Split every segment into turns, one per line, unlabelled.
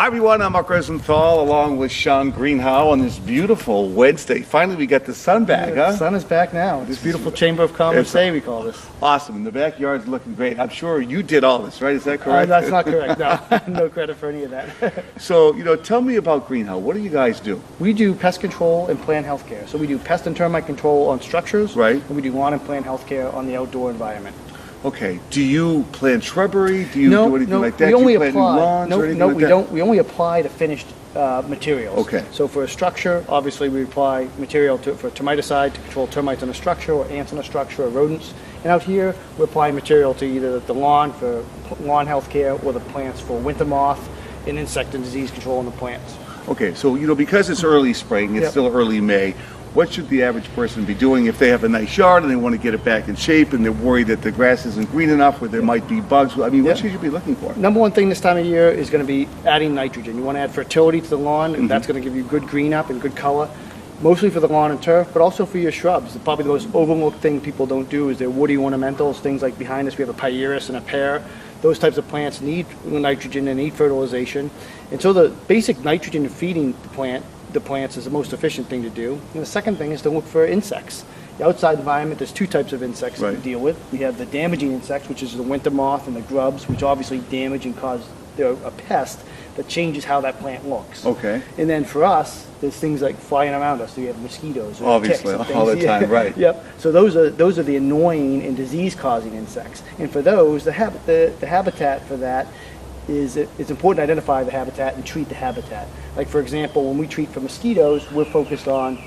Hi everyone, I'm Mark Rosenthal along with Sean GreenHow on this beautiful Wednesday. Finally we got the sun back,
The
huh?
sun is back now. This beautiful Chamber of Commerce Day, we call this.
Awesome, and the backyard's looking great. I'm sure you did all this, right? Is that correct?
That's not correct, no. No credit for any of that.
So, tell me about GreenHow. What do you guys do?
We do pest control and plant health care. So we do pest and termite control on structures.
Right.
And we do lawn and plant health care on the outdoor environment.
Okay, do you plant shrubbery? Do you do anything like that?
We only
do you plant
apply.
new lawns or anything
No,
like
we
that?
don't. We only apply to finished materials.
Okay.
So for a structure, obviously we apply material for termiticide to control termites on a structure or ants on a structure or rodents. And out here, we apply material to either the lawn for lawn health care or the plants for winter moth and insect and disease control on the plants.
Okay, so, because it's early spring, it's still early May, what should the average person be doing if they have a nice yard and they want to get it back in shape and they're worried that the grass isn't green enough or there might be bugs? I mean, what should you be looking for?
Number one thing this time of year is going to be adding nitrogen. You want to add fertility to the lawn, and that's going to give you good green up and good color, mostly for the lawn and turf, but also for your shrubs. Probably the most overlooked thing people don't do is their woody ornamentals, things like behind us we have a pyrus and a pear. Those types of plants need nitrogen and need fertilization. And so the basic nitrogen feeding the plants is the most efficient thing to do. And the second thing is to look for insects. The outside environment, there's two types of insects that we deal with. We have the damaging insects, which is the winter moth and the grubs, which obviously damage and cause a pest that changes how that plant looks.
Okay.
And then for us, there's things like flying around us. So you have mosquitoes, or
Obviously,
ticks and
all the
things.
time, right.
Yep. So those are the annoying and disease-causing insects. And for those, the habitat for that is it's important to identify the habitat and treat the habitat. Like for example, when we treat for mosquitoes, we're focused on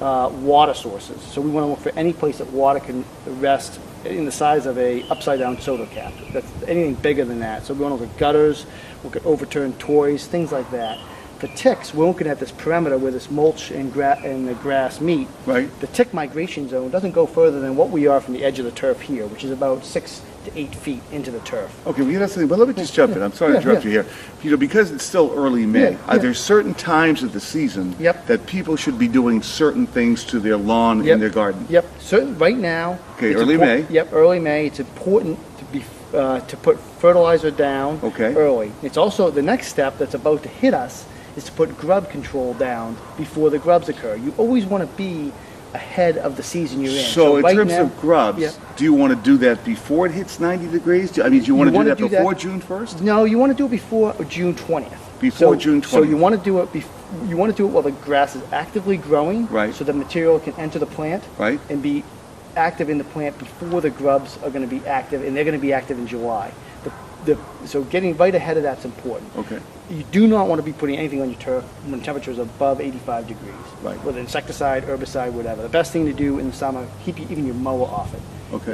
water sources. So we want to look for any place that water can rest in the size of a upside-down soda cap. That's anything bigger than that. So we want to look at gutters, look at overturned toys, things like that. For ticks, we're looking at this perimeter where this mulch and the grass meet.
Right.
The tick migration zone doesn't go further than what we are from the edge of the turf here, which is about 6 to 8 feet into the turf.
Okay, well, that's something, but let me just jump in. I'm sorry to interrupt you here. Because it's still early May, are there certain times of the season that people should be doing certain things to their lawn and their garden?
Yep. So right now.
Okay, early May.
Yep, early May. It's important to put fertilizer down early. It's also the next step that's about to hit us is to put grub control down before the grubs occur. You always want to be ahead of the season you're in.
So in terms of grubs, do you want to do that before it hits 90 degrees? Do you want to do that before June 1st?
No, you want to do it before June 20th.
Before June 20th.
So you want to do it while the grass is actively growing,
right?
So the material can enter the plant,
right,
and be active in the plant before the grubs are going to be active, and they're going to be active in July. So getting right ahead of that's important.
Okay.
You do not want to be putting anything on your turf when temperature is above 85 degrees.
Right.
With insecticide, herbicide, whatever. The best thing to do in the summer, keep even your mower off it.
Okay.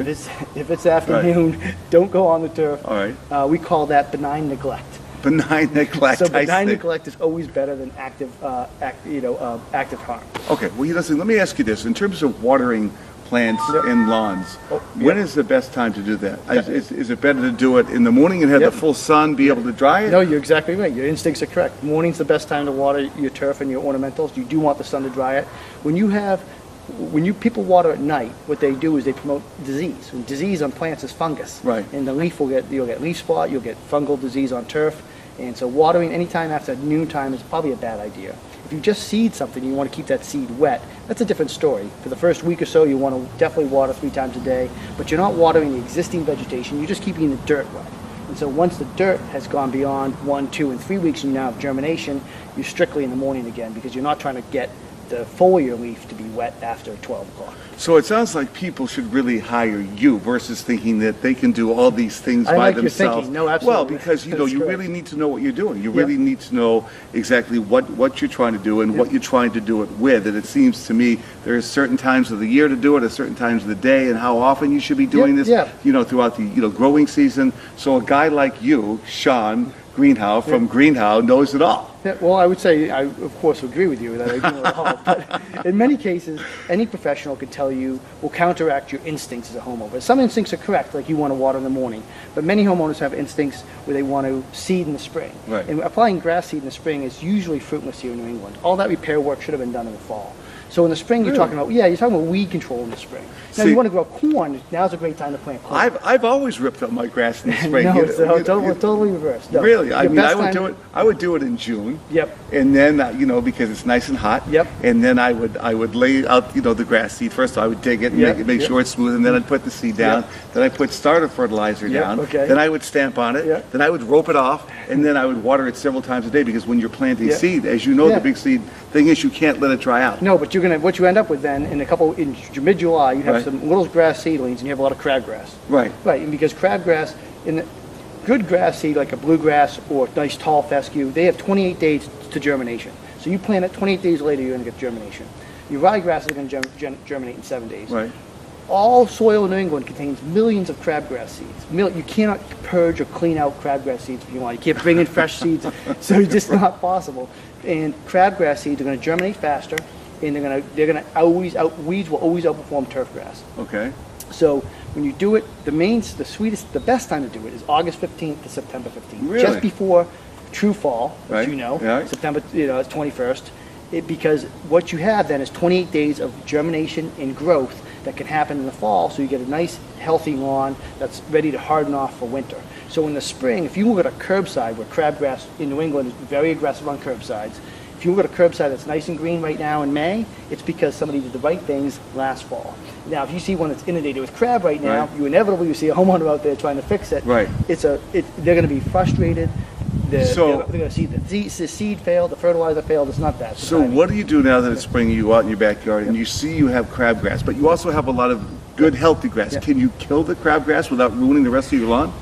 If it's afternoon, don't go on the turf.
All right.
We call that benign neglect.
Benign neglect.
So benign neglect is always better than active harm.
Okay. Well, listen. Let me ask you this: in terms of watering plants and lawns, when is the best time to do that? Is it better to do it in the morning and have the full sun, be able to dry it?
No, you're exactly right. Your instincts are correct. Morning's the best time to water your turf and your ornamentals. You do want the sun to dry it. When people water at night, what they do is they promote disease. And disease on plants is fungus.
Right.
And the leaf you'll get leaf spot, you'll get fungal disease on turf. And so watering anytime after noontime is probably a bad idea. If you just seed something and you want to keep that seed wet, that's a different story. For the first week or so, you want to definitely water 3 times a day, but you're not watering the existing vegetation, you're just keeping the dirt wet. And so once the dirt has gone beyond 1, 2, and 3 weeks and you now have germination, you're strictly in the morning again because you're not trying to get the foliar leaf to be wet after 12 o'clock.
So it sounds like people should really hire you versus thinking that they can do all these things by themselves.
Your thinking. No, absolutely.
Well, because you really need to know what you're doing. You really need to know exactly what you're trying to do and what you're trying to do it with. And it seems to me there are certain times of the year to do it, at certain times of the day, and how often you should be doing this. Throughout the growing season. So a guy like you, Sean GreenHow from GreenHow, knows it all.
Yeah, well, I would say, I of course agree with you that I do it all, but in many cases, any professional can tell you, will counteract your instincts as a homeowner. Some instincts are correct, like you want to water in the morning, but many homeowners have instincts where they want to seed in the spring.
Right.
And applying grass seed in the spring is usually fruitless here in New England. All that repair work should have been done in the fall. So in the spring, you're
Really?
talking about, you're talking about weed control in the spring. Now,
See-
you want to grow corn, now's a great time to plant corn.
I've always ripped up my grass in the spring.
No,
You-
it's
you-
totally reversed. No.
Really? I
The
mean, I
best
would
time
do
to-
it. I would do it in June.
Yep.
And then, because it's nice and hot.
Yep.
And then I would lay out, the grass seed. First, I would dig it and
Yep,
make
yep.
sure it's smooth, and then I'd put the seed down.
Yep.
Then I put starter fertilizer
Yep,
down.
okay.
Then I would stamp on it.
Yep.
Then I would rope it off, and then I would water it several times a day, because when you're planting
Yep.
seed, as you know,
Yeah.
the big seed thing is you can't let it dry out.
No, but what you end up with then, in mid-July, you have
Right.
some little grass seedlings, and you have a lot of crabgrass.
Right.
Right, and because crabgrass, in the good grass seed, like a bluegrass or nice tall fescue, they have 28 days to germination. So you plant it, 28 days later, you're going to get germination. Your ryegrass is going to germinate in 7 days.
Right.
All soil in New England contains millions of crabgrass seeds. You cannot purge or clean out crabgrass seeds if you want. You can't bring in fresh seeds, so it's just not possible. And crabgrass seeds are going to germinate faster, and they're going to weeds will always outperform turfgrass.
Okay.
So when you do it, the best time to do it is August 15th to September 15th.
Really?
Just before true fall,
Right.
as you know,
Yeah.
September 21st. Because what you have then is 28 days of germination and growth that can happen in the fall, so you get a nice healthy lawn that's ready to harden off for winter. So in the spring, if you look at a curbside, where crabgrass in New England is very aggressive on curbsides, if you look at a curbside that's nice and green right now in May, it's because somebody did the right things last fall. Now, if you see one that's inundated with crab right now,
Right.
you inevitably see a homeowner out there trying to fix it.
Right.
They're going to be frustrated. They're
So-
going to see the seed failed, the fertilizer failed. It's not that.
So what do you do now that it's spring? You go out in your backyard and you see you have crabgrass, but you also have a lot of good, healthy grass.
Yeah.
Can you kill the crabgrass without ruining the rest of your lawn?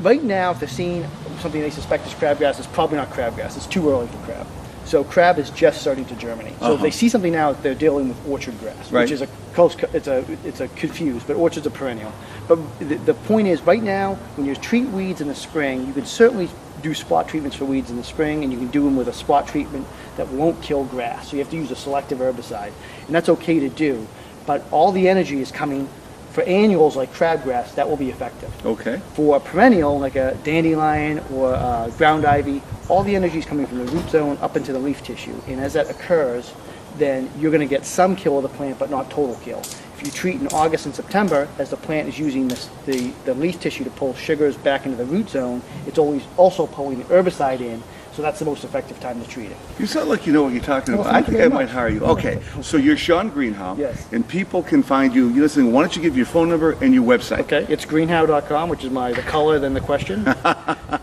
Right now, if they're seeing something they suspect is crabgrass, it's probably not crabgrass. It's too early for crab. So crab is just starting to germinate. So if they see something now, they're dealing with orchard grass,
Right.
which is it's a confused, but orchards are perennial. But the point is, right now, when you treat weeds in the spring, you can certainly do spot treatments for weeds in the spring, and you can do them with a spot treatment that won't kill grass. So you have to use a selective herbicide, and that's okay to do. But all the energy is coming for annuals like crabgrass. That will be effective.
Okay.
For a perennial, like a dandelion or ground ivy, all the energy is coming from the root zone up into the leaf tissue. And as that occurs, then you're going to get some kill of the plant, but not total kill. If you treat in August and September, as the plant is using the leaf tissue to pull sugars back into the root zone, it's always also pulling the herbicide in. So that's the most effective time to treat it.
You sound like you know what you're talking
Well,
about. I
thank you
think I
very
might
much.
hire you. Okay, so you're Sean GreenHow.
Yes.
And people can find you. You listen, why don't you give your phone number and your website?
Okay, it's greenhow.com, which is the color, then the question.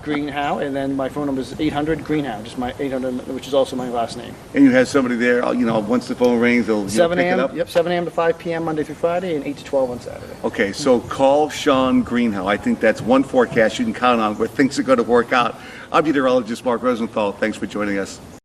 GreenHow, and then my phone number is 800 GreenHow, just my 800, which is also my last name.
And you have somebody there, once the phone rings, they'll
7
pick it
a.m.
up?
Yep, 7 a.m. to 5 p.m. Monday through Friday, and 8 to 12 on Saturday.
Okay, so call Sean GreenHow. I think that's one forecast you can count on where things are going to work out. I'm meteorologist Mark Rosenthal. Thanks for joining us.